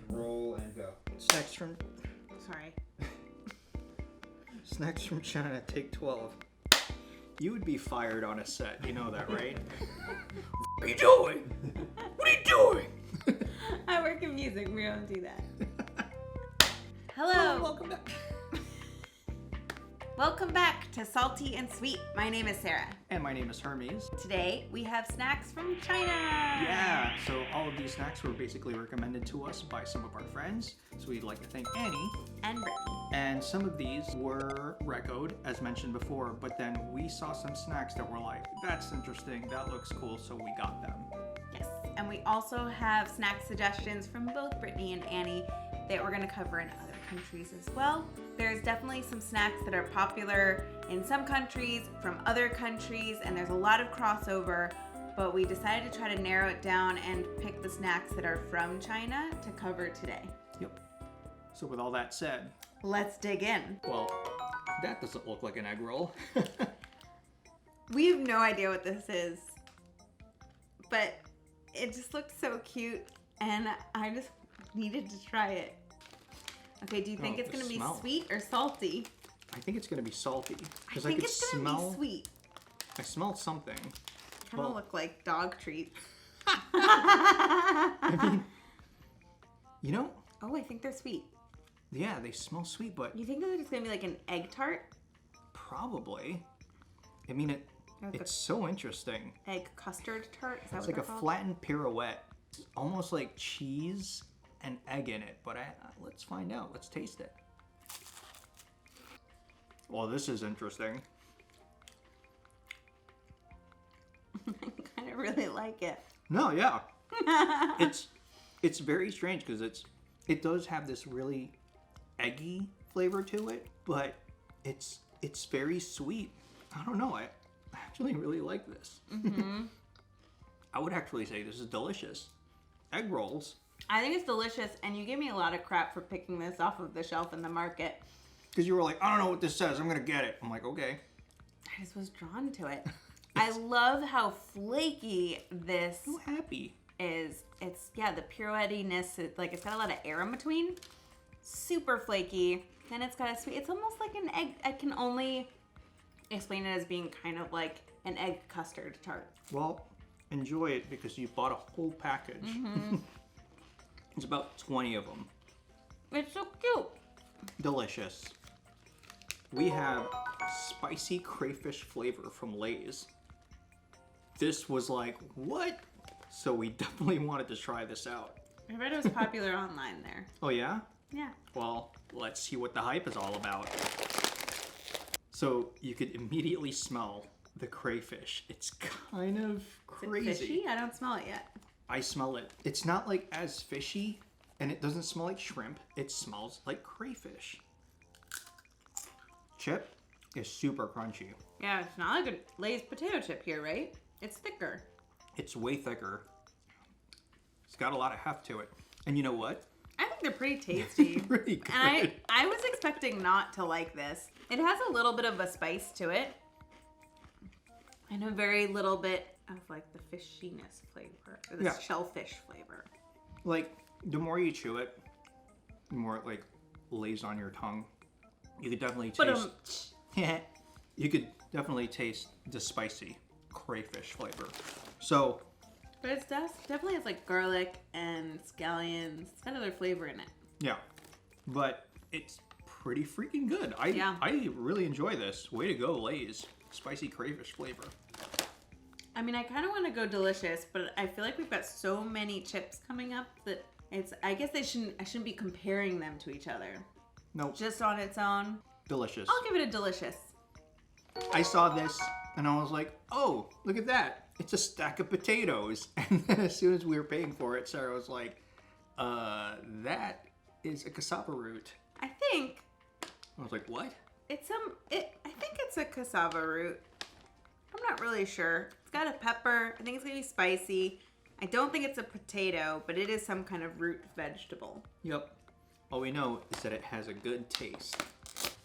roll and go. Snacks from Sorry. Snacks from China, take 12. You would be fired on a set, you know that, right? What are you doing? What are you doing? I work in music, we don't do that. Hello. Welcome back. Welcome back to Salty and Sweet. My name is Sarah. And my name is Hermes. Today we have snacks from China. Yeah, so all of these snacks were basically recommended to us by some of our friends. So we'd like to thank Annie. And Brithny. And some of these were reco'd, as mentioned before, but then we saw some snacks that were like, that's interesting, that looks cool, so we got them. Yes, and we also have snack suggestions from both Brithny and Annie that we're going to cover in other countries as well. There's definitely some snacks that are popular in some countries from other countries, and there's a lot of crossover, but we decided to try to narrow it down and pick the snacks that are from China to cover today. Yep. So with all that said, Let's dig in. well, that doesn't look like an egg roll. We have no idea what this is, but it just looks so cute, and I just needed to try it. Okay, do you think it's the gonna be smell. sweet or salty? I think it's gonna be salty. I 'Cause think could it's gonna be sweet. I smelled something. Kind of Well- look like dog treats. I mean, you know, Oh, I think they're sweet. yeah, they smell sweet, but You think that it's gonna be like an egg tart? probably. I mean, Or like it's so interesting. a egg custard tart? Is that It's what like a they're called? flattened pirouette. It's almost like cheese and egg in it, but let's find out. Let's taste it. Well, this is interesting. I kind of really like it. No, yeah. It's very strange because it does have this really eggy flavor to it, but it's very sweet. I don't know. I actually really like this. Mm-hmm. I would actually say this is delicious. Egg rolls. I think it's delicious, and you gave me a lot of crap for picking this off of the shelf in the market. Because you were like, I don't know what this says. I'm going to get it. I'm like, okay. I just was drawn to it. I love how flaky this So happy. is. It's, yeah, the pirouettiness, it's got a lot of air in between. Super flaky. Then it's got a sweet, it's almost like an egg. I can only explain it as being kind of like an egg custard tart. Well, enjoy it because you bought a whole package. Mm-hmm. It's about 20 of them. It's so cute. Delicious. We have spicy crayfish flavor from Lay's. This was like, what? So we definitely wanted to try this out. I read it was popular online there. Oh yeah? Yeah. Well, let's see what the hype is all about. So you could immediately smell the crayfish. It's kind of Is it crazy. fishy? I don't smell it yet. I smell it. It's not like as fishy, and it doesn't smell like shrimp. It smells like crayfish. Chip is super crunchy. Yeah, it's not like a Lay's potato chip here, right? It's thicker. It's way thicker. It's got a lot of heft to it. And you know what? I think they're pretty tasty. Pretty good. And I was expecting not to like this. It has a little bit of a spice to it. And a very little bit of like the fishiness flavor. Or the Yeah. shellfish flavor. Like, the more you chew it, the more it like lays on your tongue. You could definitely taste. You could definitely taste the spicy crayfish flavor. So, But it's definitely has like garlic and scallions. It's got other flavor in it. yeah. But it's pretty freaking good. Yeah. I really enjoy this. Way to go, Lay's. Spicy crayfish flavor. I mean, I kind of want to go delicious, but I feel like we've got so many chips coming up that I guess I shouldn't be comparing them to each other. Nope. Just on its own. Delicious. I'll give it a delicious. I saw this and I was like, oh, look at that. It's a stack of potatoes. And then as soon as we were paying for it, Sarah was like, that is a cassava root. I think I was like, what? I think it's a cassava root. I'm not really sure. It's got a pepper. I think it's gonna be spicy. I don't think it's a potato, but it is some kind of root vegetable. Yep. All we know is that it has a good taste.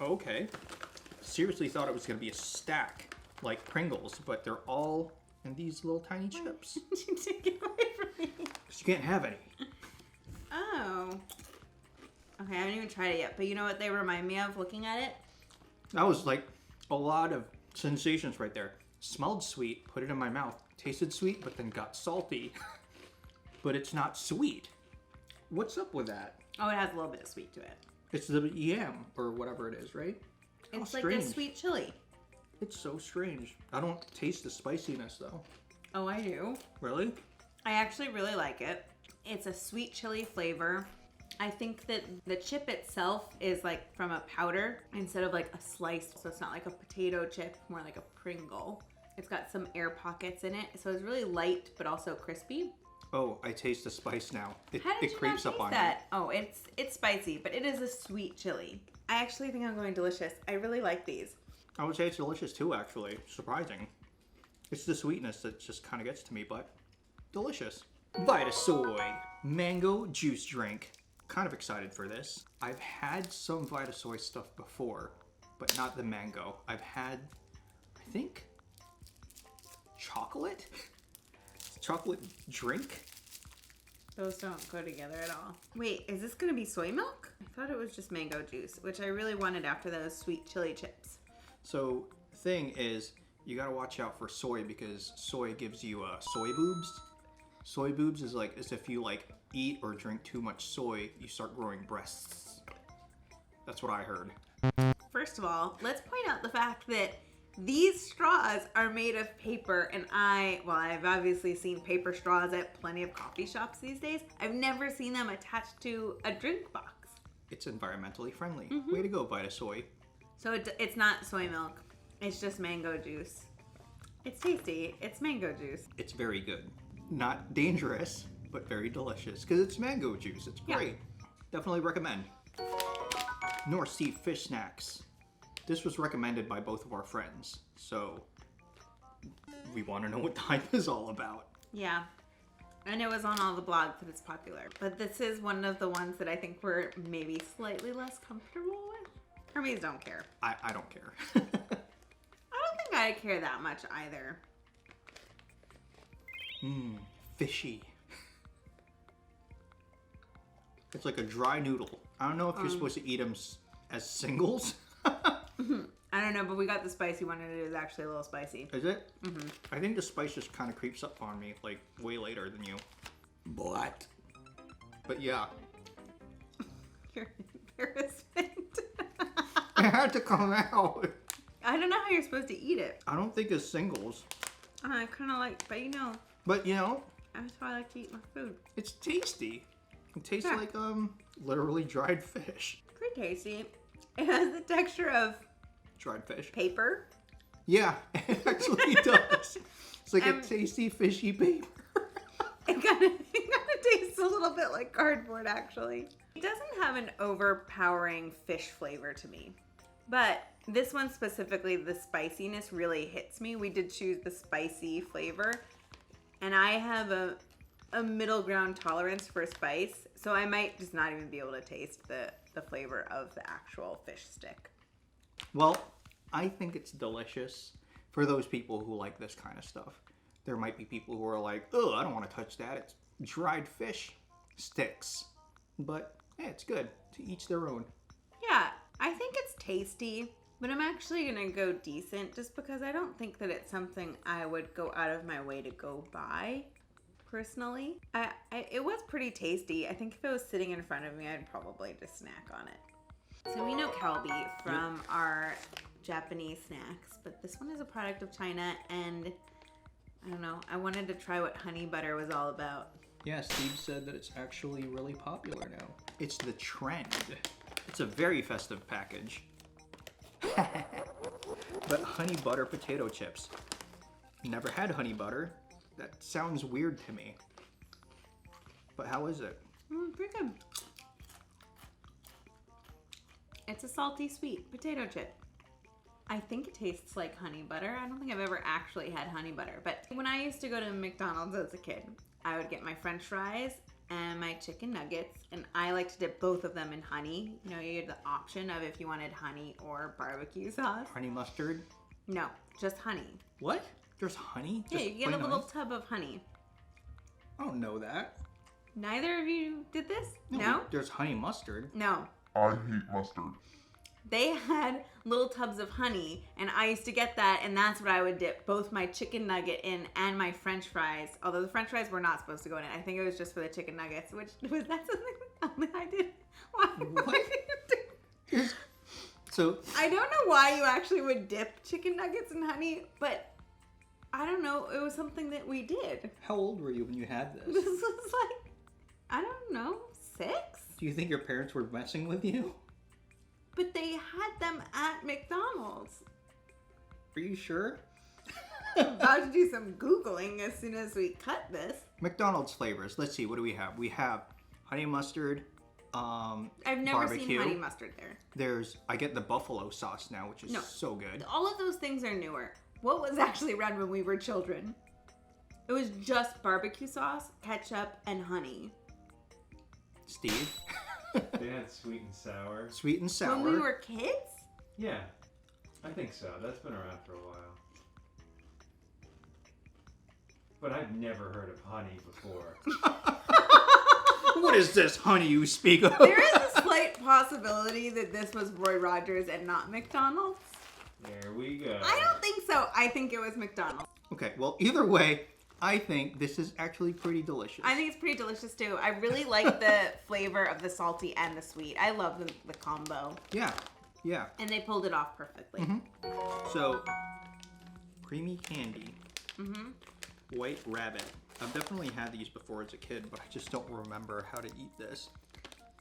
Okay. Seriously thought it was going to be a stack like Pringles, but they're all in these little tiny chips. You take it away from me. Because you can't have any. Oh. Okay, I haven't even tried it yet, but you know what they remind me of looking at it? That was like a lot of sensations right there. Smelled sweet, put it in my mouth. Tasted sweet, but then got salty. But it's not sweet. What's up with that? Oh, it has a little bit of sweet to it. It's the yam, or whatever it is, right? It's like a sweet chili. It's so strange. I don't taste the spiciness, though. Oh, I do. Really? I actually really like it. It's a sweet chili flavor. I think that the chip itself is like from a powder instead of like a slice. So it's not like a potato chip, more like a Pringle. It's got some air pockets in it. So it's really light, but also crispy. Oh, I taste the spice now. How did you creeps not up on taste that? Oh, it's spicy, but it is a sweet chili. I actually think I'm going delicious. I really like these. I would say it's delicious too, actually. Surprising. It's the sweetness that just kind of gets to me, but delicious. VitaSoy mango juice drink. Kind of excited for this. I've had some VitaSoy stuff before, but not the mango. I've had, I think, chocolate drink. Those don't go together at all. Wait, is this gonna be soy milk? I thought it was just mango juice, which I really wanted after those sweet chili chips. So thing is, you gotta watch out for soy because soy gives you soy boobs. Soy boobs is like as if you like eat or drink too much soy, you start growing breasts. That's what I heard. First of all, let's point out the fact that these straws are made of paper, and I've obviously seen paper straws at plenty of coffee shops these days. I've never seen them attached to a drink box. It's environmentally friendly. Way to go, VitaSoy. So it's not soy milk. It's just mango juice. It's tasty. It's mango juice. It's very good. Not dangerous, but very delicious because it's mango juice. It's great. Definitely recommend. North Sea Fishnacks. This was recommended by both of our friends, so we want to know what the hype is all about. Yeah. And it was on all the blogs that it's popular. But this is one of the ones that I think we're maybe slightly less comfortable with. Hermes don't care. I don't care. I don't think I care that much either. Fishy. It's like a dry noodle. I don't know if you're supposed to eat them as singles. I don't know, but we got the spicy one and it is actually a little spicy. Is it? I think the spice just kind of creeps up on me like way later than you. But yeah. Your embarrassment. It had to come out. I don't know how you're supposed to eat it. I don't think it's singles. I kind of like, but you know. But you know. That's how I like to eat my food. It's tasty. It tastes like literally dried fish. Pretty tasty. It has the texture of dried fish. Paper. Yeah, it actually does. It's like a tasty fishy paper. It kind of tastes a little bit like cardboard, actually. It doesn't have an overpowering fish flavor to me, but this one specifically, the spiciness really hits me. We did choose the spicy flavor, and I have a middle ground tolerance for spice, so I might just not even be able to taste the flavor of the actual fish stick. Well, I think it's delicious for those people who like this kind of stuff. There might be people who are like, oh, I don't want to touch that. It's dried fish sticks. But, hey, it's good. To each their own. Yeah, I think it's tasty, but I'm actually going to go decent just because I don't think that it's something I would go out of my way to go buy. Personally, it was pretty tasty. I think if it was sitting in front of me, I'd probably just snack on it. So we know Calbee from our Japanese snacks, but this one is a product of China, and I don't know, I wanted to try what honey butter was all about. Yeah, Steve said that it's actually really popular now. It's the trend. It's a very festive package. But honey butter potato chips. Never had honey butter. That sounds weird to me. But how is it? Pretty good. It's a salty sweet potato chip. I think it tastes like honey butter. I don't think I've ever actually had honey butter, but when I used to go to McDonald's as a kid, I would get my french fries and my chicken nuggets, and I like to dip both of them in honey. You know, you had the option of if you wanted honey or barbecue sauce. Honey mustard? No, just honey. What? There's honey? Yeah, Just you get a plain little honey? tub of honey. I don't know that. Neither of you did this? No? There's honey mustard. No. I hate mustard. They had little tubs of honey, and I used to get that, and that's what I would dip both my chicken nugget in and my French fries. Although the French fries were not supposed to go in it. I think it was just for the chicken nuggets, which was that something that only I did. Why did you do? So I don't know why you actually would dip chicken nuggets in honey, but I don't know. It was something that we did. how old were you when you had this? This was like, I don't know, 6? Do you think your parents were messing with you? But they had them at McDonald's. Are you sure? I'm about to do some Googling as soon as we cut this. McDonald's flavors. Let's see. What do we have? We have honey mustard. I've never barbecue. seen honey mustard there. I get the buffalo sauce now, which is No. so good. All of those things are newer. What was actually around when we were children? It was just barbecue sauce, ketchup, and honey. Steve? They had sweet and sour. Sweet and sour. When we were kids? Yeah, I think so. That's been around for a while. But I've never heard of honey before. What is this honey you speak of? There is a slight possibility that this was Roy Rogers and not McDonald's. There we go. I don't think so. I think it was McDonald's. Okay, well, either way, I think this is actually pretty delicious. I think it's pretty delicious too. I really like the flavor of the salty and the sweet. I love the combo. Yeah, yeah. And they pulled it off perfectly. So, creamy candy. White rabbit. I've definitely had these before as a kid, but I just don't remember how to eat this.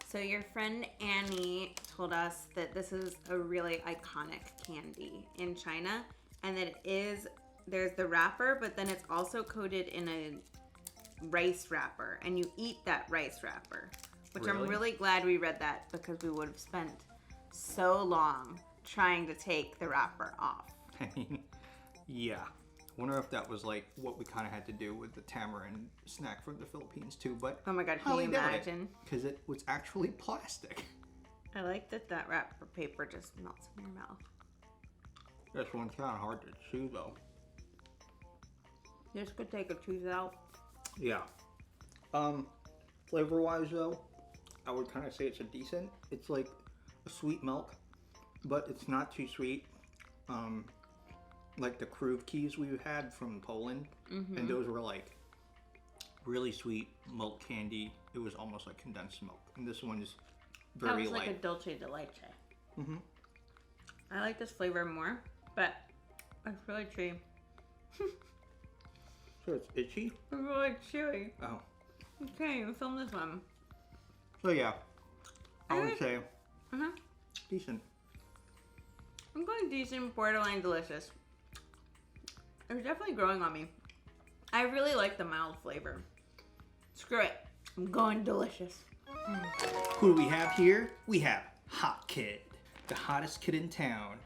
So your friend Annie told us that this is a really iconic candy in China, and that there's the wrapper, but then it's also coated in a rice wrapper, and you eat that rice wrapper, which I'm Really? really glad we read that, because we would have spent so long trying to take the wrapper off. I mean, yeah. I wonder if that was like what we kind of had to do with the tamarind snack from the Philippines too, but Oh my god, can you imagine? Because it was actually plastic. I like that wrapper paper just melts in your mouth. This one's kind of hard to chew though. This could take a tooth out. Yeah. Flavor wise though, I would kind of say it's a decent. It's like a sweet milk, but it's not too sweet. Like the Crayfish we had from Poland, and those were like really sweet milk candy. It was almost like condensed milk, and this one is very That was light. like a dulce de leche. I like this flavor more, but it's really chewy. So it's itchy. It's really chewy. Oh, Okay, you film this one. so yeah, I would Alright. say Uh-huh. decent. I'm going decent, borderline delicious. It's definitely growing on me. I really like the mild flavor. Screw it. I'm going delicious. Who do we have here? We have Hot Kid, the hottest kid in town.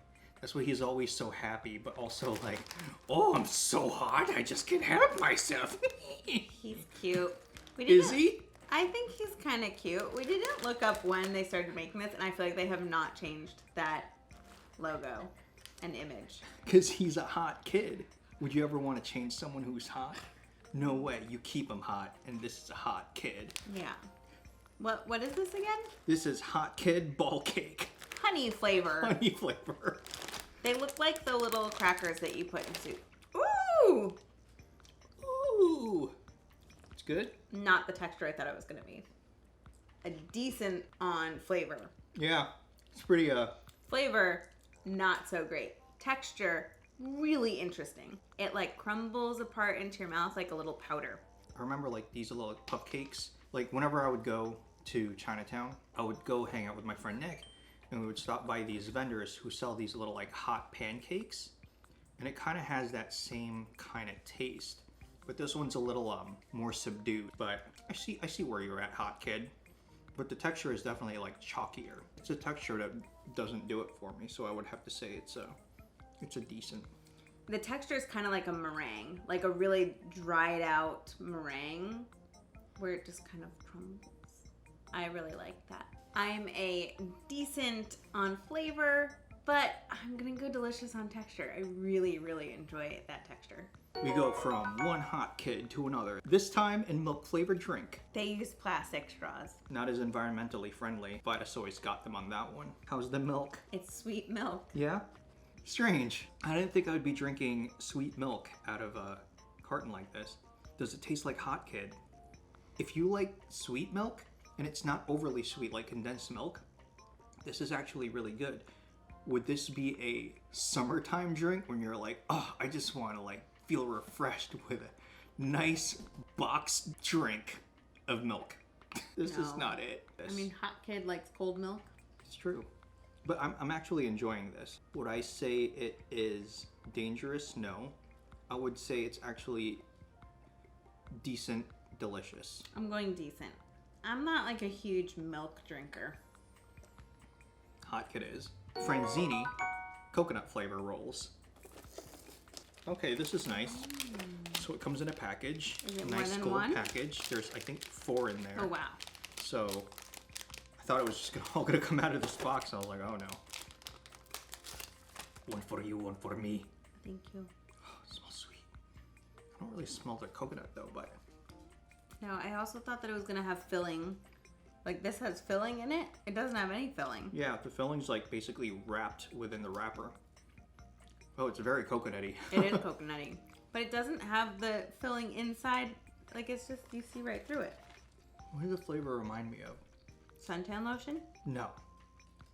That's why he's always so happy, but also like, oh, I'm so hot, I just can't help myself. He's cute. Is he? I think he's kind of cute. We didn't look up when they started making this, and I feel like they have not changed that logo and image. Because he's a hot kid. Would you ever want to change someone who's hot? No way. You keep him hot, and this is a hot kid. Yeah. What is this again? This is Hot Kid Ball Cake. Honey flavor. Honey flavor. They look like the little crackers that you put in soup. Ooh! Ooh. It's good? Not the texture I thought it was going to be. A decent on flavor. Yeah. It's pretty, Flavor, not so great. Texture, really interesting. It like crumbles apart into your mouth like a little powder. I remember like these little cupcakes. Like whenever I would go to Chinatown, I would go hang out with my friend Nick, and we would stop by these vendors who sell these little like hot pancakes, and it kind of has that same kind of taste, but this one's a little more subdued. But I see where you're at, Hot Kid, but the texture is definitely like chalkier. It's a texture that doesn't do it for me, so I would have to say it's a decent. The texture is kind of like a meringue, like a really dried out meringue, where it just kind of crumbles. I really like that. I'm a decent on flavor, but I'm gonna go delicious on texture. I really, really enjoy that texture. We go from one hot kid to another, this time in milk-flavored drink. They use plastic straws. Not as environmentally friendly. VitaSoy's got them on that one. How's the milk? It's sweet milk. Yeah? Strange. I didn't think I would be drinking sweet milk out of a carton like this. Does it taste like Hot Kid? If you like sweet milk, and it's not overly sweet like condensed milk, this is actually really good. Would this be a summertime drink when you're like, oh, I just want to like feel refreshed with a nice boxed drink of milk? This is No. not it. I mean, Hot Kid likes cold milk. It's true. But I'm actually enjoying this. Would I say it is dangerous? No. I would say it's actually decent, delicious. I'm going decent. I'm not like a huge milk drinker. Hot Kid is. Franzzi coconut flavor rolls. Okay, this is nice. So it comes in a package. Is it nice more than gold one? package. There's I think 4 in there. Oh wow. So I thought it was just all gonna come out of this box. I was like, oh no. One for you, one for me. Thank you. Oh, it smells sweet. I don't really smell the coconut though, but No, I also thought that it was gonna have filling. Like this has filling in it. It doesn't have any filling. yeah, the filling's like basically wrapped within the wrapper. Oh, it's very coconutty. It is coconutty, but it doesn't have the filling inside. Like it's just you see right through it. What does the flavor remind me of? Suntan lotion. No.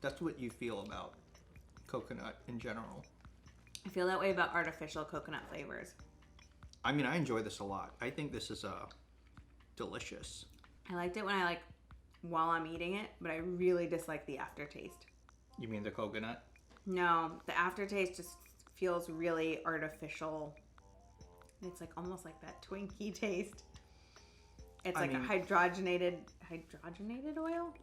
That's what you feel about coconut in general. I feel that way about artificial coconut flavors. I mean, I enjoy this a lot. I think this is delicious. I liked it when I like while I'm eating it, but I really dislike the aftertaste. You mean the coconut? No, the aftertaste just feels really artificial. It's like almost like that Twinkie taste. It's I like mean- a hydrogenated oil.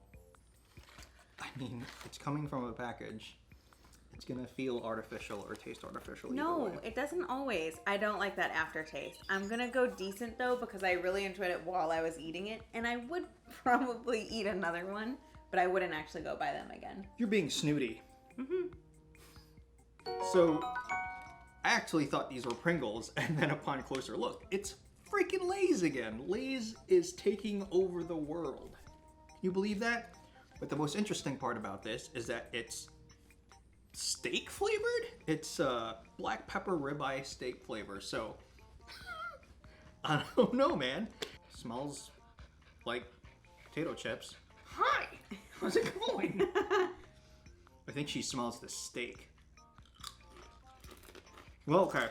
I mean, it's coming from a package. It's gonna feel artificial or taste artificial. either No, way. it doesn't always. I don't like that aftertaste. I'm gonna go decent though because I really enjoyed it while I was eating it, and I would probably eat another one, but I wouldn't actually go buy them again. You're being snooty. Mm-hmm. So, I actually thought these were Pringles, and then upon closer look, it's freaking Lay's again. Lay's is taking over the world. Can you believe that? But the most interesting part about this is that it's steak flavored. It's black pepper ribeye steak flavor. So, I don't know, man. Smells like potato chips. Hi, how's it going? I think she smells the steak. Well, okay.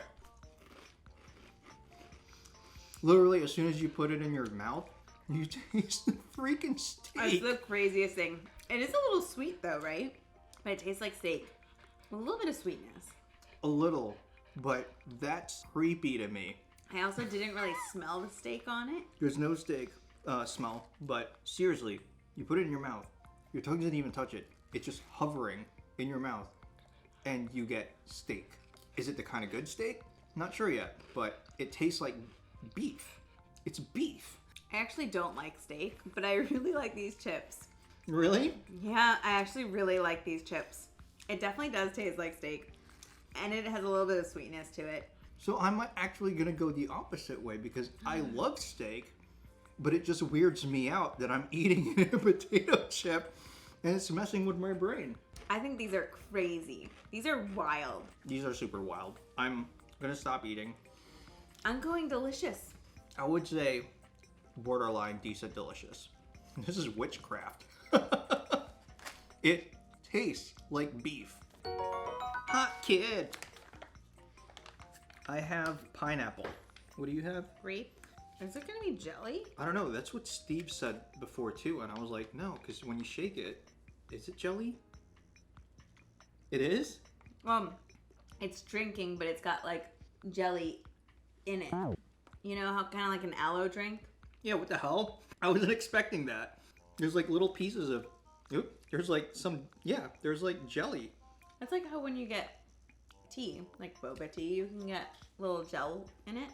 Literally, as soon as you put it in your mouth, you taste the freaking steak. It's the craziest thing. It is a little sweet though, right? But it tastes like steak. With a little bit of sweetness. A little, but that's creepy to me. I also didn't really smell the steak on it. There's no steak smell, but seriously, you put it in your mouth. Your tongue doesn't even touch it. It's just hovering in your mouth, and you get steak. Is it the kind of good steak? Not sure yet, but it tastes like beef. It's beef. I actually don't like steak, but I really like these chips. Really? Yeah, I actually really like these chips. It definitely does taste like steak, and it has a little bit of sweetness to it. So I'm actually gonna go the opposite way because I love steak, but it just weirds me out that I'm eating a potato chip and it's messing with my brain. I think these are crazy. These are wild. These are super wild. I'm gonna stop eating. I'm going delicious. I would say borderline decent delicious. This is witchcraft. It tastes like beef. Hot Kid. I have pineapple. What do you have? Grape. Is it gonna be jelly? I don't know. That's what Steve said before too, and I was like, no, because when you shake it, is it jelly? It is? It's drinking, but it's got like jelly in it. You know how kind of like an aloe drink? Yeah, what the hell? I wasn't expecting that. There's like little pieces of, there's like some, there's like jelly. That's like how when you get tea, like boba tea, you can get little gel in it.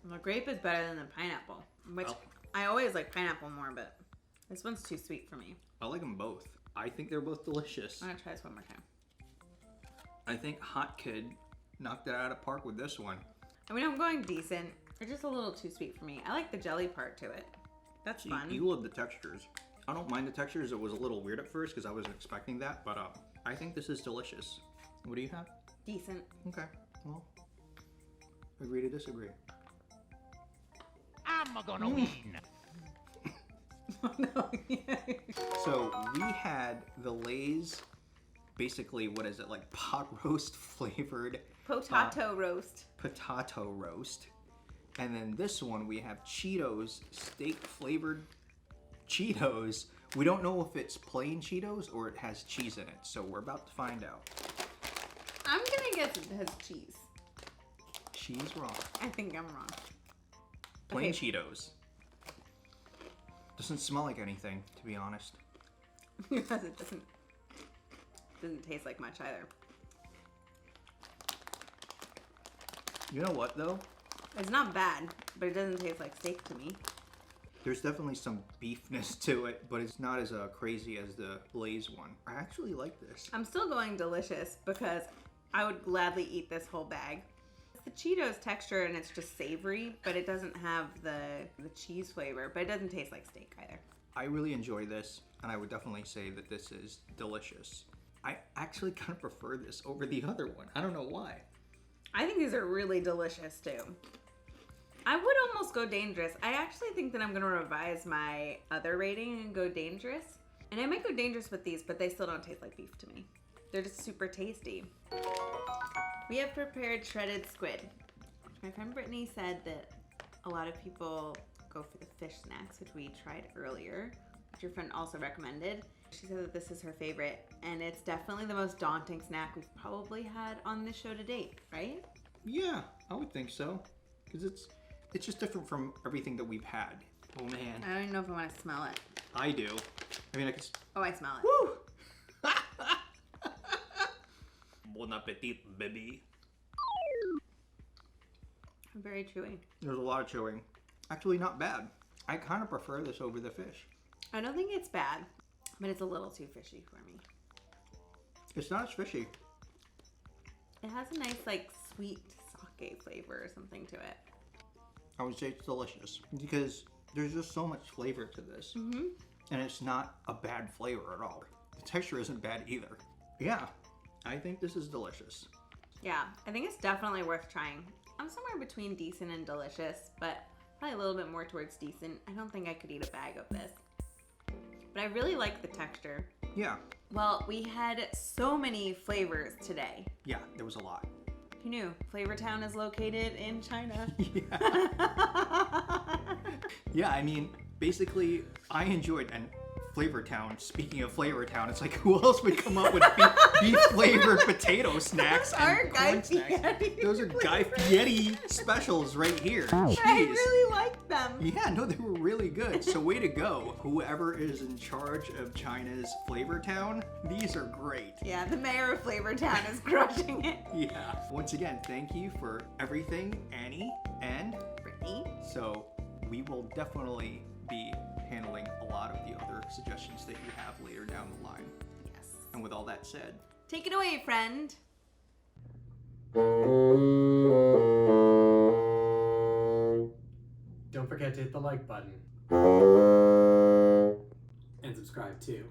The grape is better than the pineapple, which Oh. I always like pineapple more, but this one's too sweet for me. I like them both. I think they're both delicious. I'm gonna try this one more time. I think Hot Kid knocked it out of the park with this one. I mean, I'm going decent. They're just a little too sweet for me. I like the jelly part to it. That's fun. You love the textures. I don't mind the textures. It was a little weird at first because I wasn't expecting that, but I think this is delicious. What do you have? Decent. Okay. Well, agree to disagree. I'm gonna win. Oh, no. So we had the Lay's, basically, what is it, like pot roast flavored Potato roast. potato roast. And then this one we have Cheetos, steak flavored Cheetos. We don't know if it's plain Cheetos or it has cheese in it, so we're about to find out. I'm gonna guess it has cheese. She's wrong. I think I'm wrong. Plain Okay. Cheetos. Doesn't smell like anything, to be honest. Because it doesn't taste like much either. You know what, though? It's not bad, but it doesn't taste like steak to me. There's definitely some beefness to it, but it's not as crazy as the Lay's one. I actually like this. I'm still going delicious because I would gladly eat this whole bag. It's the Cheetos texture and it's just savory, but it doesn't have the cheese flavor, but it doesn't taste like steak either. I really enjoy this, and I would definitely say that this is delicious. I actually kind of prefer this over the other one. I don't know why. I think these are really delicious too. I would almost go dangerous. I actually think that I'm gonna revise my other rating and go dangerous. And I might go dangerous with these, but they still don't taste like beef to me. They're just super tasty. We have prepared shredded squid. My friend Brittany said that a lot of people go for the fish snacks, which we tried earlier, which your friend also recommended. She said that this is her favorite, and it's definitely the most daunting snack we've probably had on this show to date, right? Yeah, I would think so. Because it's just different from everything that we've had. Oh man. I don't even know if I want to smell it. I do. I mean, I can... Oh, I smell it. Woo! Bon appetit, baby. Very chewy. There's a lot of chewing. Actually, not bad. I kind of prefer this over the fish. I don't think it's bad, but it's a little too fishy for me. It's not as fishy. It has a nice, like, sweet sake flavor or something to it. I would say it's delicious because there's just so much flavor to this. Mm-hmm. And it's not a bad flavor at all. The texture isn't bad either. Yeah, I think this is delicious. Yeah, I think it's definitely worth trying. I'm somewhere between decent and delicious, but probably a little bit more towards decent. I don't think I could eat a bag of this. But I really like the texture. Yeah. Well, we had so many flavors today. Yeah, there was a lot. Who knew? Flavor Town is located in China. Yeah. Yeah, I mean, basically, I enjoyed, and Flavor Town, speaking of Flavor Town, it's like, who else would come up with beef-flavored potato snacks Our and Guy corn snacks? Fieri Those are Guy Fieri specials right here. I Jeez. really liked them. Yeah, no, they were really good. So way to go. Whoever is in charge of China's Flavor Town, these are great. Yeah, the mayor of Flavor Town is crushing it. Yeah. Once again, thank you for everything, Annie and Brittany. So we will definitely be handling a lot of the other suggestions that you have later down the line. Yes. And with all that said, Take it away, friend. Don't forget to hit the like button. And subscribe too.